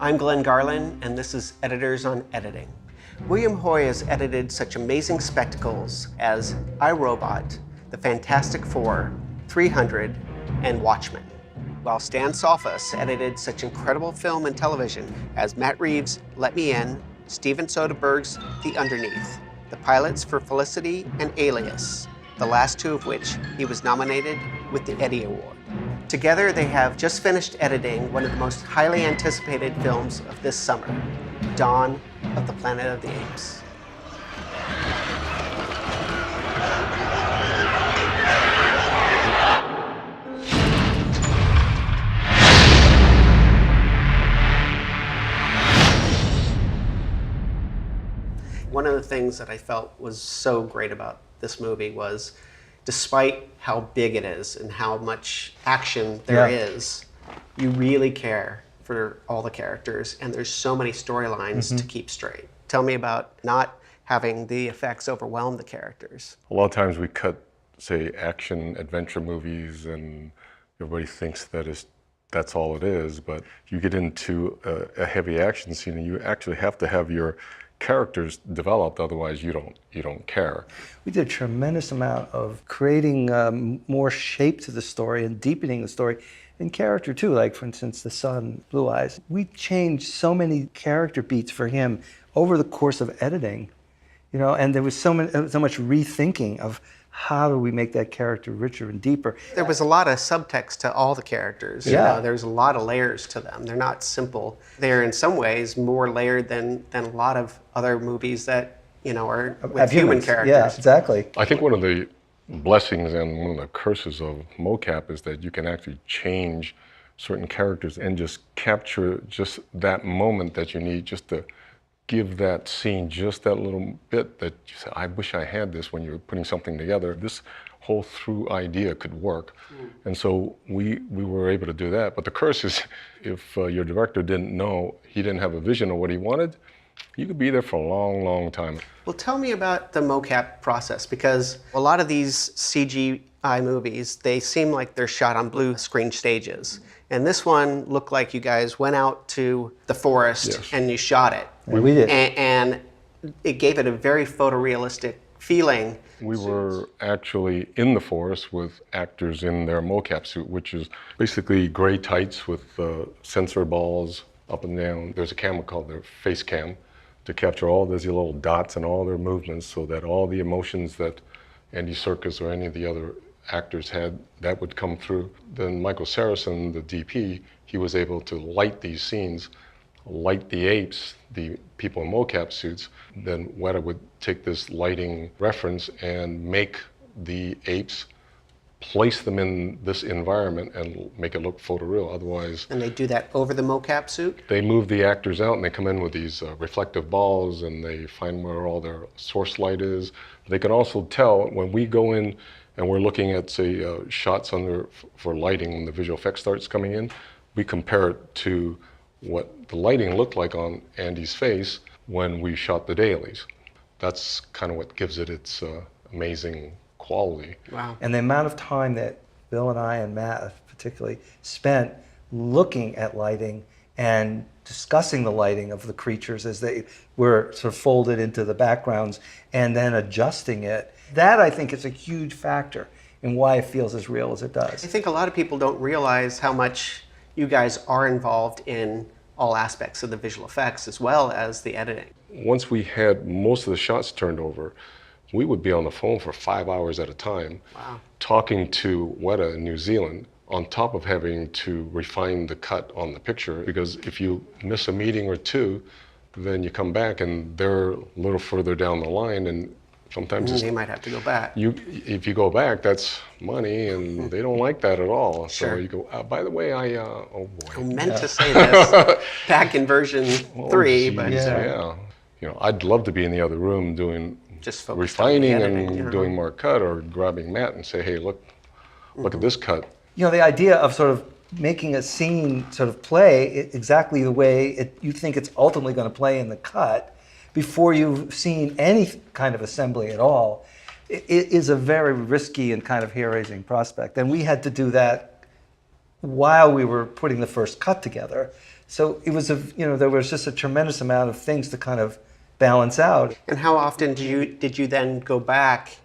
I'm Glenn Garland, and this is Editors on Editing. William Hoy has edited such amazing spectacles as iRobot, The Fantastic Four, 300, and Watchmen, while Stan Salfas edited such incredible film and television as Matt Reeves' Let Me In, Steven Soderbergh's The Underneath, the pilots for Felicity and Alias, the last two of which he was nominated with the Eddie Award. Together, they have just finished editing one of the most highly anticipated films of this summer, Dawn of the Planet of the Apes. One of the things that I felt was so great about this movie was, despite how big it is and how much action there is, you really care for all the characters, and there's so many storylines to keep straight. Tell me about not having the effects overwhelm the characters. A lot of times we cut, say, action adventure movies, and everybody thinks that's all it is, but you get into a heavy action scene and you actually have to have your characters developed, otherwise you don't care. We did a tremendous amount of creating more shape to the story and deepening the story in character too, like for instance the son, Blue Eyes. We changed so many character beats for him over the course of editing, you know, and there was so much rethinking of how do we make that character richer and deeper. There was a lot of subtext to all the characters. You know, there's a lot of layers to them. They're not simple. They're in some ways more layered than a lot of other movies that, you know, are with human characters. Yeah, exactly. I think one of the blessings and one of the curses of mocap is that you can actually change certain characters and just capture just that moment that you need just to give that scene just that little bit that you say, I wish I had this when you're putting something together. This whole through idea could work. And so we were able to do that. But the curse is if your director didn't know, he didn't have a vision of what he wanted, you could be there for a long, long time. Well, tell me about the mocap process, because a lot of these CGI movies, they seem like they're shot on blue screen stages. And this one looked like you guys went out to the forest and you shot it. We did. And it gave it a very photorealistic feeling. We were actually in the forest with actors in their mocap suit, which is basically gray tights with sensor balls up and down. There's a camera called their face cam to capture all these little dots and all their movements so that all the emotions that Andy Serkis or any of the other actors had, that would come through. Then Michael Saracen, the DP, he was able to light these scenes, light the apes, the people in mocap suits. Then Weta would take this lighting reference and make the apes, place them in this environment and make it look photoreal, otherwise... And they do that over the mocap suit? They move the actors out and they come in with these reflective balls and they find where all their source light is. They can also tell when we go in and we're looking at, say, shots for lighting when the visual effects starts coming in, we compare it to what the lighting looked like on Andy's face when we shot the dailies. That's kind of what gives it its amazing quality. Wow. And the amount of time that Bill and I and Matt particularly spent looking at lighting and discussing the lighting of the creatures as they were sort of folded into the backgrounds and then adjusting it. That, I think, is a huge factor in why it feels as real as it does. I think a lot of people don't realize how much you guys are involved in all aspects of the visual effects as well as the editing. Once we had most of the shots turned over, we would be on the phone for 5 hours at a time, talking to Weta in New Zealand, on top of having to refine the cut on the picture, because if you miss a meeting or two, then you come back and they're a little further down the line, and sometimes they might have to go back. If you go back, that's money, and they don't like that at all. So you go, by the way, oh boy. I meant to say this back in version 3, but... You know, I'd love to be in the other room doing just refining editing, and doing more cut, or grabbing Matt and say, hey, look at this cut. You know, the idea of sort of making a scene sort of play exactly the way you think it's ultimately going to play in the cut before you've seen any kind of assembly at all, it is a very risky and kind of hair-raising prospect. And we had to do that while we were putting the first cut together So it was there was just a tremendous amount of things to kind of balance out. And how often did you then go back?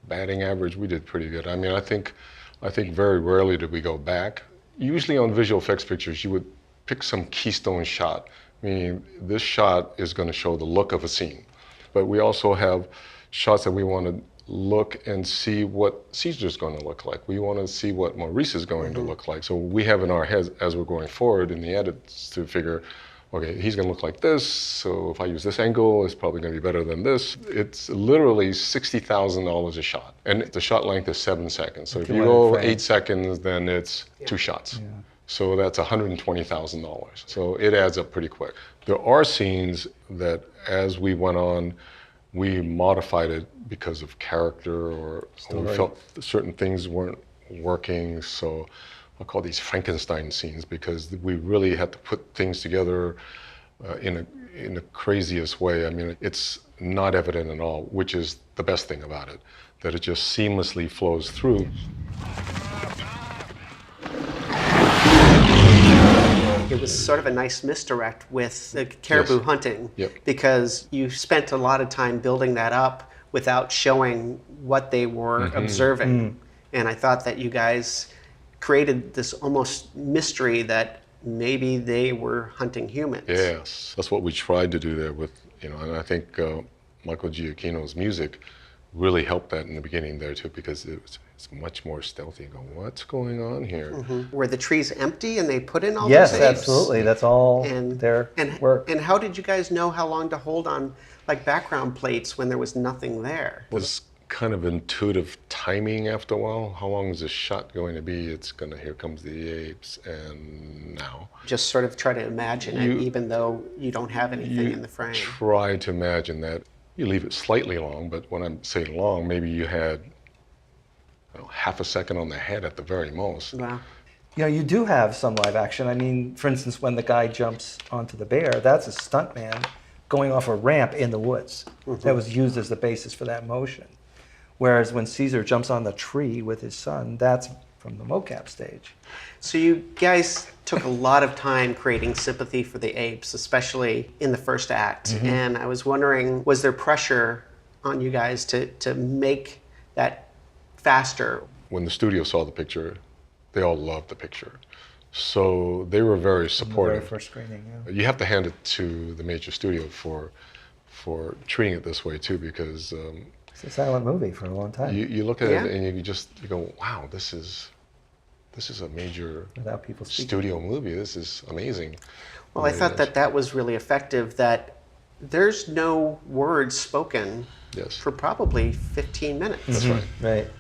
Batting average, we did pretty good. I mean, I think very rarely did we go back. Usually on visual effects pictures, you would pick some keystone shot, meaning this shot is going to show the look of a scene. But we also have shots that we want to look and see what Caesar's going to look like. We want to see what Maurice is going to look like. So we have in our heads as we're going forward in the edits to figure, okay, he's going to look like this, so if I use this angle, it's probably going to be better than this. It's literally $60,000 a shot. And the shot length is 7 seconds. So if you go 8 seconds, then it's 2 shots. Yeah. So that's $120,000. So it adds up pretty quick. There are scenes that as we went on, we modified it because of character or we felt certain things weren't working. So I'll call these Frankenstein scenes because we really had to put things together in the craziest way. I mean, it's not evident at all, which is the best thing about it, that it just seamlessly flows through. It was sort of a nice misdirect with the caribou hunting because you spent a lot of time building that up without showing what they were observing. And I thought that you guys created this almost mystery that maybe they were hunting humans. Yes, that's what we tried to do there with, and I think Michael Giacchino's music really helped that in the beginning there too, because it's much more stealthy. You go, what's going on here? Were the trees empty and they put in all Yes, those apes? absolutely. That's all their work. And how did you guys know how long to hold on like background plates when there was nothing there? It was kind of intuitive timing after a while. How long is this shot going to be? It's gonna, here comes the apes, and now. Just sort of try to imagine it, even though you don't have anything in the frame. Try to imagine that. You leave it slightly long, but when I'm saying long, maybe you had half a second on the head at the very most. Wow. You do have some live action. I mean, for instance, when the guy jumps onto the bear, that's a stuntman going off a ramp in the woods. That was used as the basis for that motion. Whereas when Caesar jumps on the tree with his son, that's from the mocap stage. So you guys took a lot of time creating sympathy for the apes, especially in the first act. And I was wondering, was there pressure on you guys to make that faster? When the studio saw the picture, they all loved the picture. So they were very supportive. The very first screening, You have to hand it to the major studio for treating it this way too, because it's a silent movie for a long time. You look at it and you go, wow, this is a major studio movie. This is amazing. Well, I thought that was really effective, that there's no words spoken for probably 15 minutes. That's right. Right.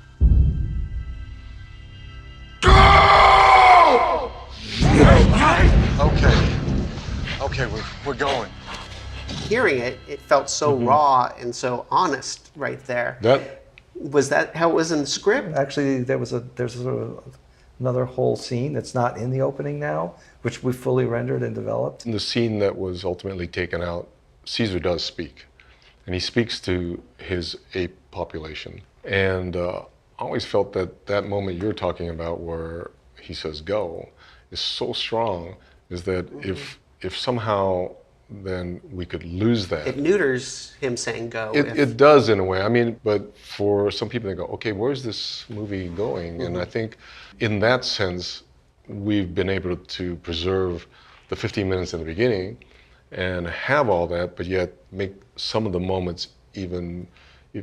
Okay, we're going. Hearing it, it felt so raw and so honest right there. Was that how it was in the script? Actually, there's another whole scene that's not in the opening now, which we fully rendered and developed. In the scene that was ultimately taken out, Caesar does speak, and he speaks to his ape population. And I always felt that moment you're talking about where he says go is so strong, is that if somehow then we could lose that. It neuters him saying go. It does in a way. I mean, but for some people they go, okay, where's this movie going? And I think in that sense, we've been able to preserve the 15 minutes in the beginning and have all that, but yet make some of the moments even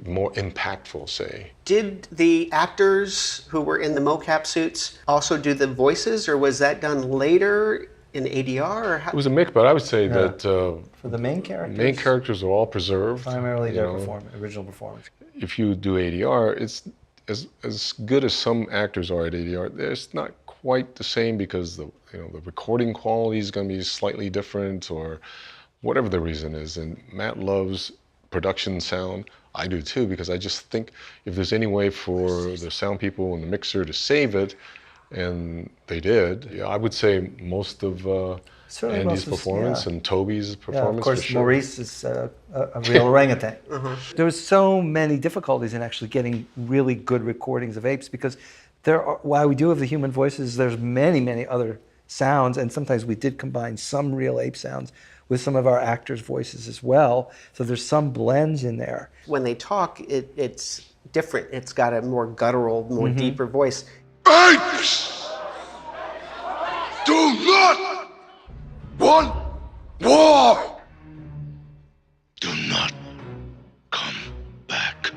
more impactful, say. Did the actors who were in the mocap suits also do the voices, or was that done later in ADR? Or how? It was a mix, but I would say that for the main characters are all preserved. Primarily their original performance. If you do ADR, it's as good as some actors are at ADR. It's not quite the same because the recording quality is going to be slightly different, or whatever the reason is. And Matt loves production sound. I do too, because I just think if there's any way for the sound people and the mixer to save it, and they did. Yeah, I would say most of Andy's performance and Toby's performance. Of course, for sure. Maurice is a real orangutan. There was so many difficulties in actually getting really good recordings of apes, because while we do have the human voices, there's many other sounds, and sometimes we did combine some real ape sounds with some of our actors' voices as well. So there's some blends in there. When they talk, it's different. It's got a more guttural, more deeper voice. Apes! Do not want war! Do not come back.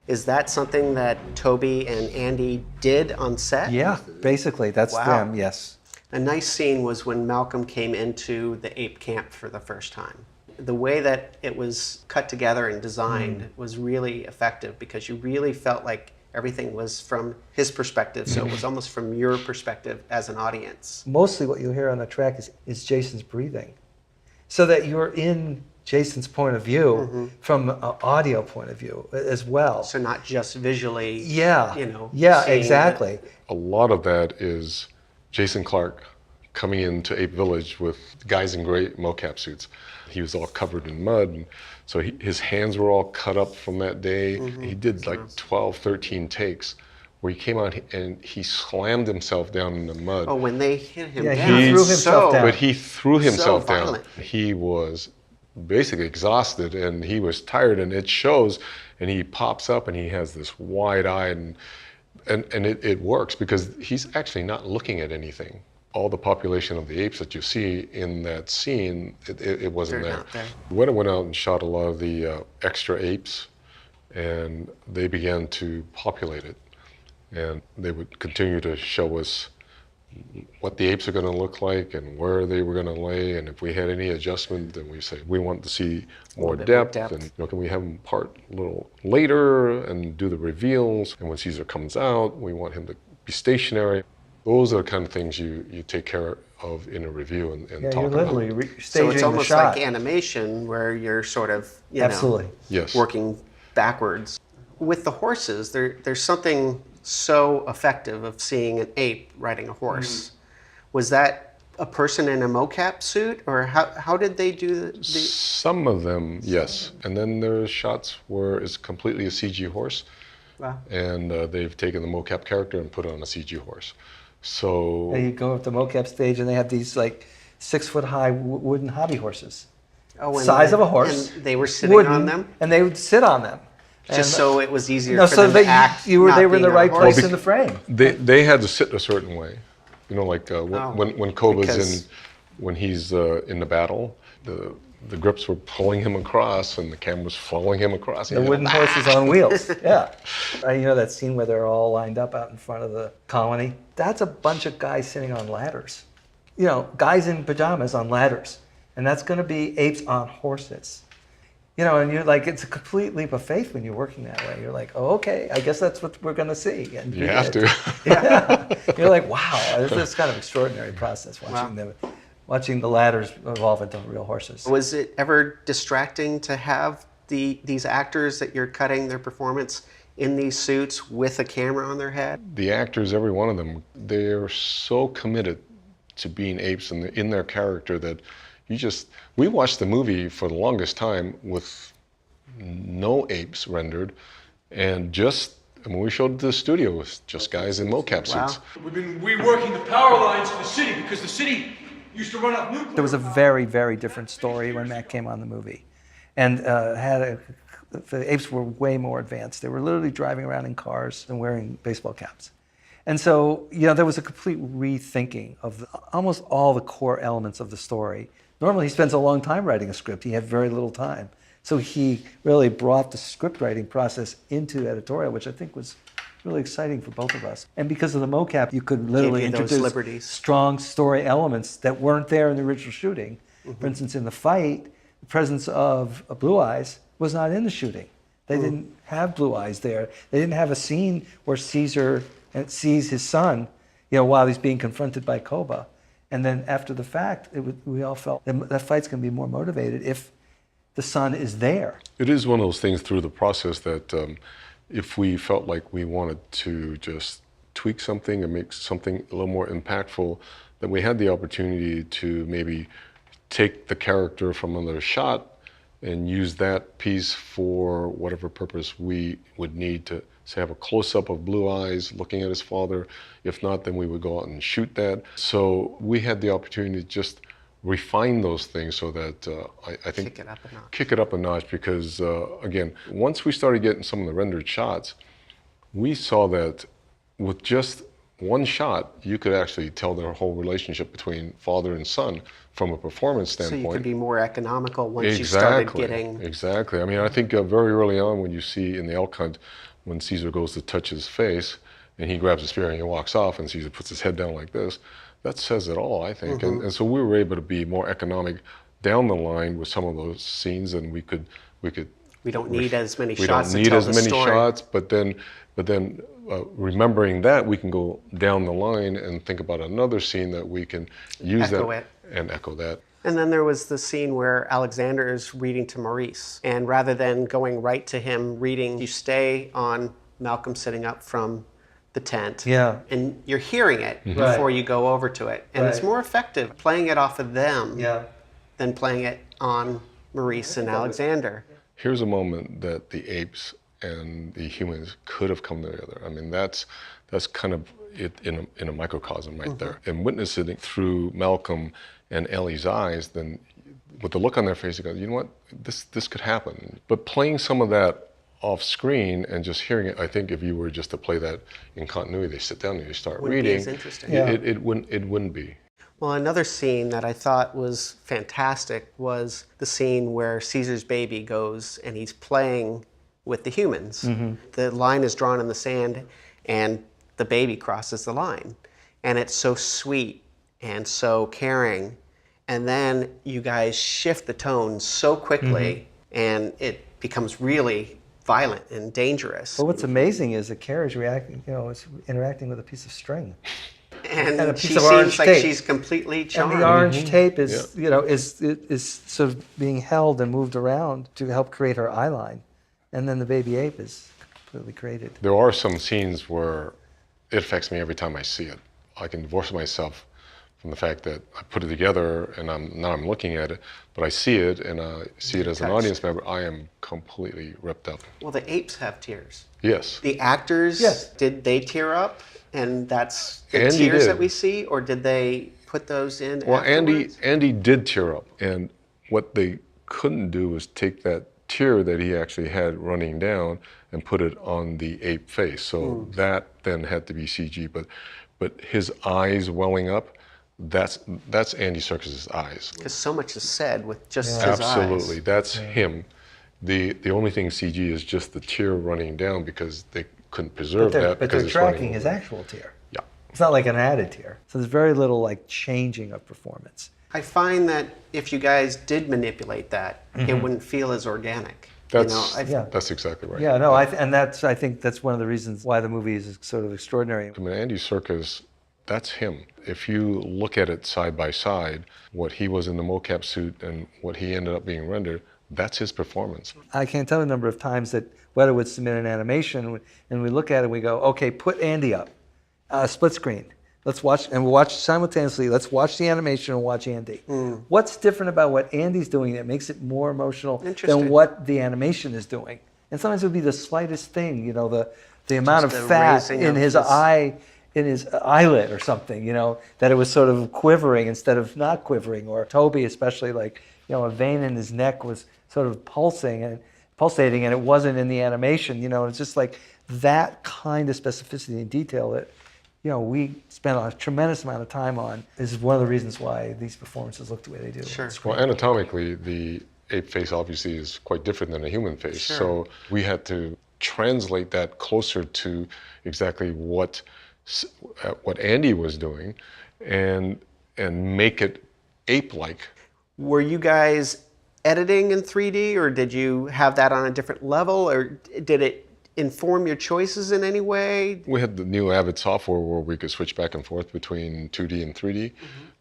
Is that something that Toby and Andy did on set? Yeah, basically, that's Wow. them, yes. A nice scene was when Malcolm came into the ape camp for the first time. The way that it was cut together and designed was really effective because you really felt like everything was from his perspective, so it was almost from your perspective as an audience. Mostly what you'll hear on the track is Jason's breathing. So that you're in Jason's point of view from an audio point of view as well. So not just visually, Yeah, you know. yeah, seeing exactly. A lot of that is Jason Clarke coming into Ape Village with guys in gray mocap suits. He was all covered in mud, and so his hands were all cut up from that day. He did like 12, 13 takes where he came out and he slammed himself down in the mud. Oh, when they hit him Yeah, down. he threw himself down. But he threw himself So down. violent. He was basically exhausted and he was tired, and it shows. And he pops up and he has this wide-eyed, and it works because he's actually not looking at anything. All the population of the apes that you see in that scene, it wasn't They're there. not there. We went out and shot a lot of the extra apes, and they began to populate it. And they would continue to show us what the apes are going to look like and where they were going to lay, and if we had any adjustment, then we say we want to see more bit more depth, depth. and can we have them part a little later and do the reveals, and when Caesar comes out, we want him to be stationary. Those are the kind of things you take care of in a review and Yeah, talk you're about. literally So staging it's the almost shot. like animation where you're sort of, you Absolutely. know, Yes. working backwards. With the horses, there's something so effective of seeing an ape riding a horse. Was that a person in a mocap suit, or how did they do the Some of them, yes. And then there's shots where it's completely a CG horse, wow. and they've taken the mocap character and put it on a CG horse. So And you go up the mocap stage and they have these like 6-foot-high wooden hobby horses. Oh, and Size then- of a horse. And they were sitting wooden, on them, And they would sit on them. just so it was easier No, for so them that to act. they were in the right place Well, in the frame. they had to sit a certain way. You know, like when Koba's because- when he's in the battle, the grips were pulling him across and the camera was following him across. The wooden horses on wheels. Yeah. You know that scene where they're all lined up out in front of the colony? That's a bunch of guys sitting on ladders. You know, guys in pajamas on ladders. And that's going to be apes on horses. You know, and you're like, it's a complete leap of faith when you're working that way. You're like, oh, okay, I guess that's what we're going to see. And You have to. Yeah. You're like, wow, this is kind of extraordinary process watching the ladders evolve into real horses. Was it ever distracting to have these actors that you're cutting their performance in these suits with a camera on their head? The actors, every one of them, they're so committed to being apes in their character that we watched the movie for the longest time with no apes rendered, and when we showed it to the studio, it was just guys in mocap Wow. suits. We've been reworking the power lines to the city because the city used to run off nuclear. There was a very, very different story when Matt came on the movie. And the apes were way more advanced. They were literally driving around in cars and wearing baseball caps. And so, you know, there was a complete rethinking of almost all the core elements of the story. Normally, he spends a long time writing a script. He had very little time. So he really brought the script writing process into editorial, which I think was really exciting for both of us. And because of the mocap, you could literally you those introduce liberties. strong story elements that weren't there in the original shooting. For instance, in the fight, the presence of Blue Eyes was not in the shooting. They didn't have Blue Eyes there. They didn't have a scene where Caesar sees his son, you know, while he's being confronted by Koba. And then after the fact, we all felt that fight's going to be more motivated if the son is there. It is one of those things through the process that if we felt like we wanted to just tweak something and make something a little more impactful, then we had the opportunity to maybe take the character from another shot and use that piece for whatever purpose we would need to say have a close-up of Blue Eyes looking at his father. If not, then we would go out and shoot that. So we had the opportunity to just refine those things so that I think Kick it up a notch. Kick it up a notch because again, once we started getting some of the rendered shots, we saw that with just one shot, you could actually tell the whole relationship between father and son from a performance standpoint. So you could be more economical once you started getting... Exactly. I mean, I think very early on when you see in the elk hunt, when Caesar goes to touch his face and he grabs the spear and he walks off and Caesar puts his head down like this, that says it all, I think. And so we were able to be more economic down the line with some of those scenes, and we don't need as many we shots don't to need tell as the many story. shots, but then remembering that, we can go down the line and think about another scene that we can use Echo that it. and echo that. And then there was the scene where Alexander is reading to Maurice. And rather than going right to him reading, you stay on Malcolm sitting up from the tent. Yeah. And you're hearing it before you go over to it. And it's more effective playing it off of them than playing it on Maurice and Alexander. Here's a moment that the apes and the humans could have come together. I mean, that's kind of it in a microcosm right there. And witnessing it through Malcolm and Ellie's eyes, then with the look on their face, you go, you know what, this could happen. But playing some of that off screen and just hearing it, I think if you were just to play that in continuity, they sit down and you start Wouldn't be reading. as interesting. It wouldn't be. Well, another scene that I thought was fantastic was the scene where Caesar's baby goes and he's playing with the humans. The line is drawn in the sand and the baby crosses the line. And it's so sweet and so caring. And then you guys shift the tone so quickly and it becomes really violent and dangerous. But what's amazing is that Carrie's reacting, is interacting with a piece of string. And a she piece of seems orange like tape. she's completely charmed. And the orange tape is, is sort of being held and moved around to help create her eye line. And then the baby ape is completely created. There are some scenes where it affects me every time I see it. I can divorce myself from the fact that I put it together and now I'm looking at it, but I see it and I see it as an audience member, I am completely ripped up. Well, the apes have tears. Yes. The actors, Yes. did they tear up? And that's the Andy tears did. that we see? Or did they put those in Well, afterwards? Andy did tear up, and what they couldn't do was take that tear that he actually had running down and put it on the ape face. So that then had to be CG, but his eyes welling up, that's Andy Serkis's eyes. Because so much is said with just his Absolutely, eyes. that's him. The only thing CG is just the tear running down because they couldn't preserve that But because they're it's running tracking his over. actual tear. Yeah. It's not like an added tear. So there's very little like changing of performance. I find that if you guys did manipulate that, it wouldn't feel as organic. That's exactly right. Yeah, no, I think that's one of the reasons why the movie is sort of extraordinary. I mean, Andy Serkis, that's him. If you look at it side by side, what he was in the mocap suit and what he ended up being rendered, that's his performance. I can't tell the number of times that Weta would submit an animation and we look at it and we go, okay, put Andy up, split screen. Let's watch, and we'll watch simultaneously. Let's watch the animation and watch Andy. What's different about what Andy's doing that makes it more emotional than what the animation is doing? And sometimes it would be the slightest thing, the amount of the fat raising in of his his- eye, in his eyelid or something, that it was sort of quivering instead of not quivering. Or Toby, especially, like, a vein in his neck was sort of pulsating, and it wasn't in the animation. It's just like that kind of specificity and detail that, we spent a tremendous amount of time on is one of the reasons why these performances look the way they do. Sure. Well, anatomically, the ape face obviously is quite different than a human face. Sure. So we had to translate that closer to exactly what Andy was doing and make it ape-like. Were you guys editing in 3D, or did you have that on a different level, or did it inform your choices in any way? We had the new Avid software where we could switch back and forth between 2D and 3D,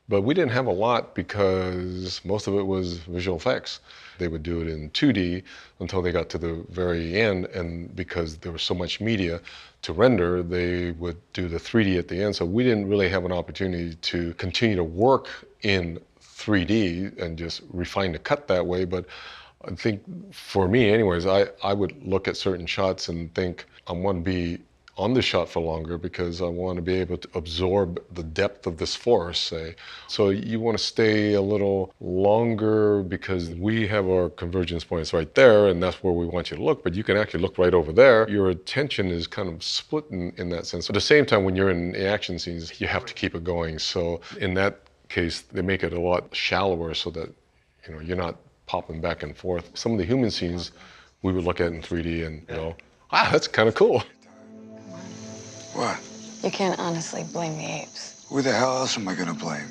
but we didn't have a lot because most of it was visual effects. They would do it in 2D until they got to the very end, and because there was so much media to render, they would do the 3D at the end. So we didn't really have an opportunity to continue to work in 3D and just refine the cut that way. But I think for me anyways, I would look at certain shots and think, I want to be on the shot for longer because I want to be able to absorb the depth of this forest, say. So you want to stay a little longer because we have our convergence points right there, and that's where we want you to look, but you can actually look right over there. Your attention is kind of split in that sense. At the same time, when you're in the action scenes, you have to keep it going. So in that case, they make it a lot shallower so that, you know, you're not popping back and forth. Some of the human scenes we would look at in 3D and, you know, wow, that's kind of cool. What? You can't honestly blame the apes. Who the hell else am I gonna blame?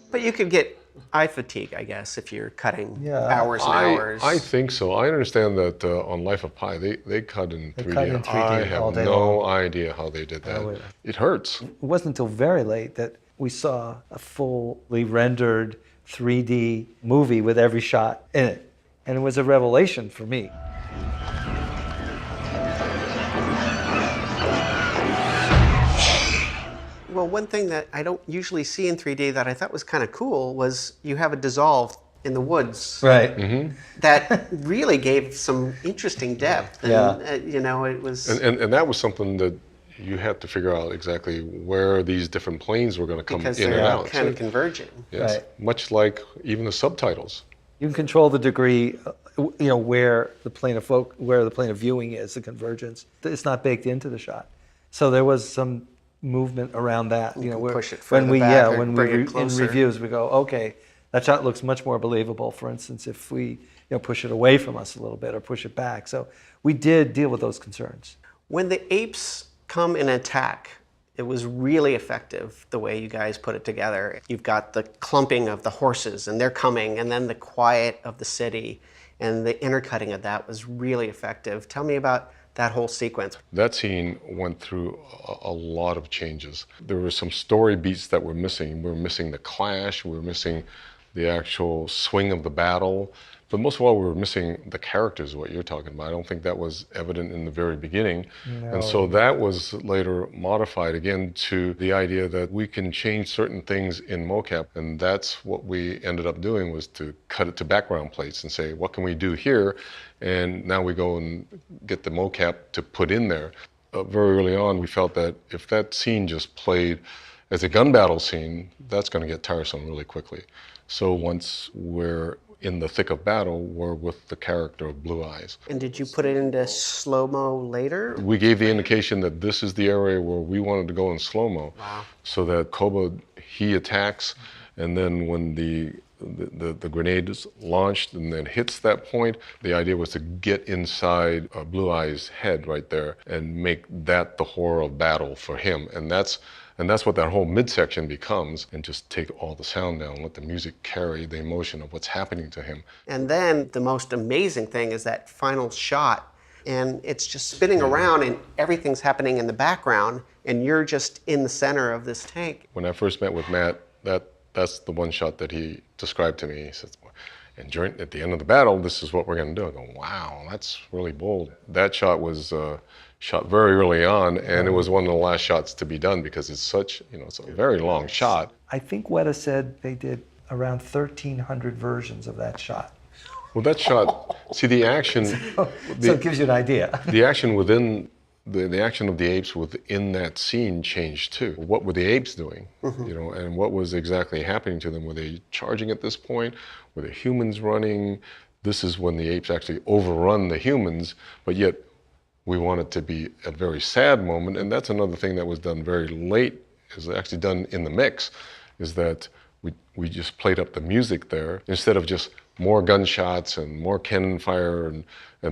But you could get eye fatigue, I guess, if you're cutting Yeah. hours and hours. I think so. I understand that on Life of Pi, they cut in 3D. cut in 3D I all have day no long. idea how they did that. Oh, yeah. It hurts. It wasn't until very late that we saw a fully rendered 3D movie with every shot in it. And it was a revelation for me. Well, one thing that I don't usually see in 3D that I thought was kind of cool was you have a dissolve in the woods. Right. That really gave some interesting depth. And, Yeah. you know, it was... And that was something that you had to figure out exactly where these different planes were going to come because in they're and out. kind of So, converging. yes, Right. much like even the subtitles. You can control the degree, you know, where the plane of viewing is, the convergence. It's not baked into the shot. So there was some movement around that. You know, can where, push it when further we back or when we bring it in closer. reviews we go, okay, that shot looks much more believable. For instance, if we, you know, push it away from us a little bit or push it back. So we did deal with those concerns. When the apes come and attack, it was really effective the way you guys put it together. You've got the clumping of the horses and they're coming, and then the quiet of the city, and the intercutting of that was really effective. Tell me about that whole sequence. That scene went through a lot of changes. There were some story beats that were missing. We were missing the clash, we were missing the actual swing of the battle. But most of all, we were missing the characters, what you're talking about. I don't think that was evident in the very beginning. No. And so that was later modified again to the idea that we can change certain things in mocap. And that's what we ended up doing, was to cut it to background plates and say, what can we do here? And now we go and get the mocap to put in there. Very early on, we felt that if that scene just played as a gun battle scene, that's going to get tiresome really quickly. So once we're in the thick of battle, we're with the character of Blue Eyes. And did you put it into slow-mo later? We gave the indication that this is the area where we wanted to go in slow-mo. Wow. So that Koba, he attacks, and then when the grenade is launched and then hits that point, the idea was to get inside Blue Eyes' head right there and make that the horror of battle for him. And that's what that whole midsection becomes, and just take all the sound down, let the music carry the emotion of what's happening to him. And then the most amazing thing is that final shot, and it's just spinning around and everything's happening in the background, and you're just in the center of this tank. When I first met with Matt, that's the one shot that he described to me. He says, and at the end of the battle, this is what we're going to do. I go, wow, that's really bold. That shot was shot very early on, and it was one of the last shots to be done because it's such, you know, it's a very long shot. I think Weta said they did around 1,300 versions of that shot. Well, that shot, see the action. So it gives you an idea. The action within the action of the apes within that scene changed too. What were the apes doing? You know, and what was exactly happening to them? Were they charging at this point? Were the humans running? This is when the apes actually overrun the humans, but yet we want it to be a very sad moment. And that's another thing that was done very late, is actually done in the mix, is that we just played up the music there instead of just more gunshots and more cannon fire and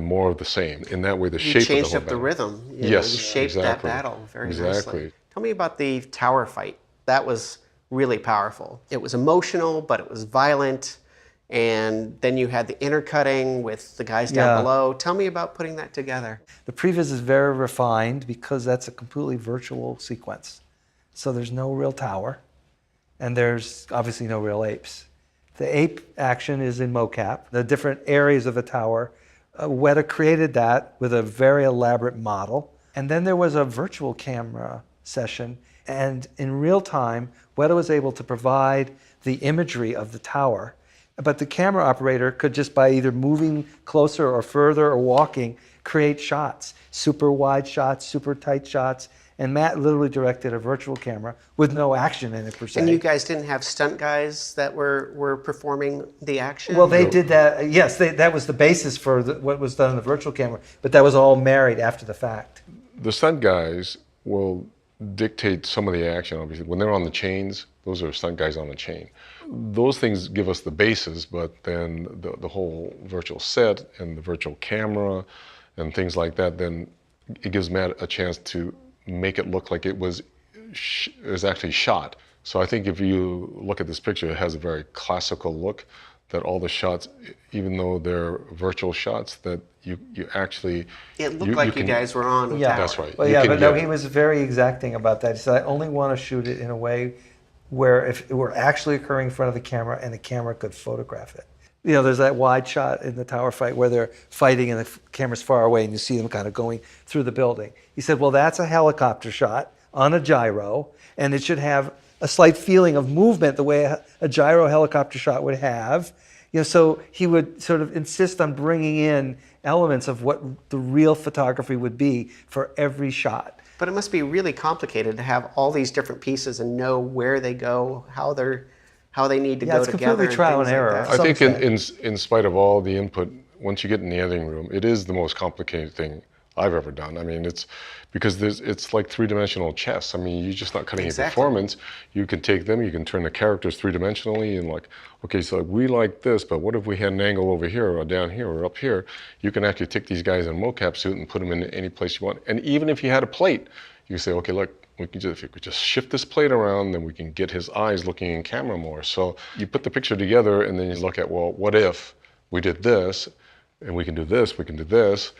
more of the same. In that way, the shape of the whole changed up the battle. rhythm. You know, Yes, you shaped exactly. that battle very Exactly. nicely. Tell me about the tower fight. That was really powerful. It was emotional, but it was violent. And then you had the intercutting with the guys down Yeah. below. Tell me about putting that together. The previs is very refined because that's a completely virtual sequence. So there's no real tower, and there's obviously no real apes. The ape action is in mocap. The different areas of the tower, Weta created that with a very elaborate model. And then there was a virtual camera session, and in real time, Weta was able to provide the imagery of the tower. But the camera operator could just, by either moving closer or further or walking, create shots. super wide shots, super tight shots. And Matt literally directed a virtual camera with no action in it per se. And you guys didn't have stunt guys that were performing the action? Well, they did that. Yes, that was the basis for what was done in the virtual camera, but that was all married after the fact. The stunt guys will dictate some of the action, obviously. When they're on the chains, those are stunt guys on the chain. Those things give us the basis, but then the whole virtual set and the virtual camera and things like that, then it gives Matt a chance to make it look like it was actually shot. So I think if you look at this picture, it has a very classical look, that all the shots, even though they're virtual shots, that you actually... It looked like you guys were on. Yeah, that's right. Well, yeah, but no, he was very exacting about that. He said, I only want to shoot it in a way where if it were actually occurring in front of the camera and the camera could photograph it. You know, there's that wide shot in the tower fight where they're fighting and the camera's far away and you see them kind of going through the building. He said, well, that's a helicopter shot on a gyro, and it should have a slight feeling of movement the way a gyro helicopter shot would have. You know, so he would sort of insist on bringing in elements of what the real photography would be for every shot. But it must be really complicated to have all these different pieces and know where they go, how they need to go together. Yeah, it's completely trial and error. I think in spite of all the input, once you get in the editing room, it is the most complicated thing I've ever done. I mean, it's because it's like three-dimensional chess. I mean, you're just not cutting a performance. You can take them, you can turn the characters three-dimensionally and like, okay, so we like this, but what if we had an angle over here or down here or up here? You can actually take these guys in a mocap suit and put them in any place you want. And even if you had a plate, you say, okay, look, if you could just shift this plate around, then we can get his eyes looking in camera more. So you put the picture together and then you look at, well, what if we did this and we can do this, we can do this.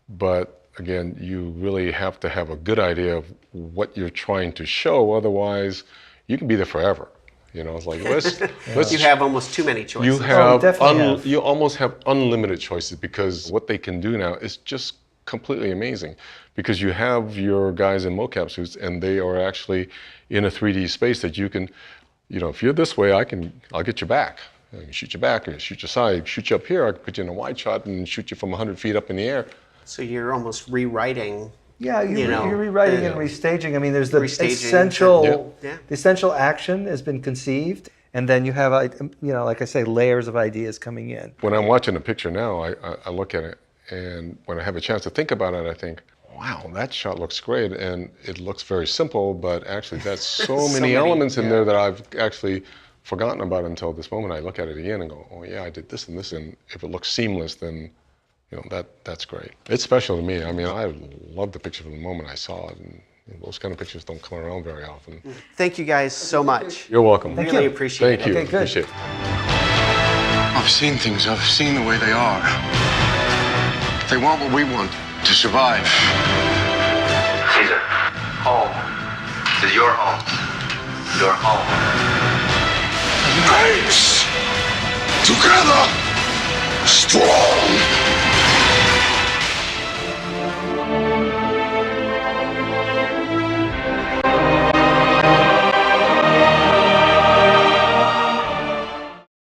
But again, you really have to have a good idea of what you're trying to show. Otherwise, you can be there forever. You know, it's like, let's You have almost too many choices. You almost have unlimited choices, because what they can do now is just completely amazing. Because you have your guys in mocap suits and they are actually in a 3D space that you can, you know, if you're this way, I'll get you back. I can shoot you back, or shoot your side, shoot you up here, I can put you in a wide shot and shoot you from 100 feet up in the air. So you're almost rewriting. Yeah, you're rewriting and restaging. I mean, there's the essential action has been conceived, and then you have, you know, like I say, layers of ideas coming in. When I'm watching a picture now, I look at it, and when I have a chance to think about it, I think, wow, that shot looks great, and it looks very simple, but actually that's so many elements in there that I've actually forgotten about until this moment. I look at it again and go, oh yeah, I did this and this, and if it looks seamless, then you know, that's great. It's special to me. I mean, I love the picture from the moment I saw it, and those kind of pictures don't come around very often. Thank you guys so much. You're welcome. Really appreciate it. Thank you. Okay, good. Appreciate it. I've seen things. I've seen the way they are. They want what we want to survive. Caesar, home. This is your home. Your home. Apes! Together! Strong!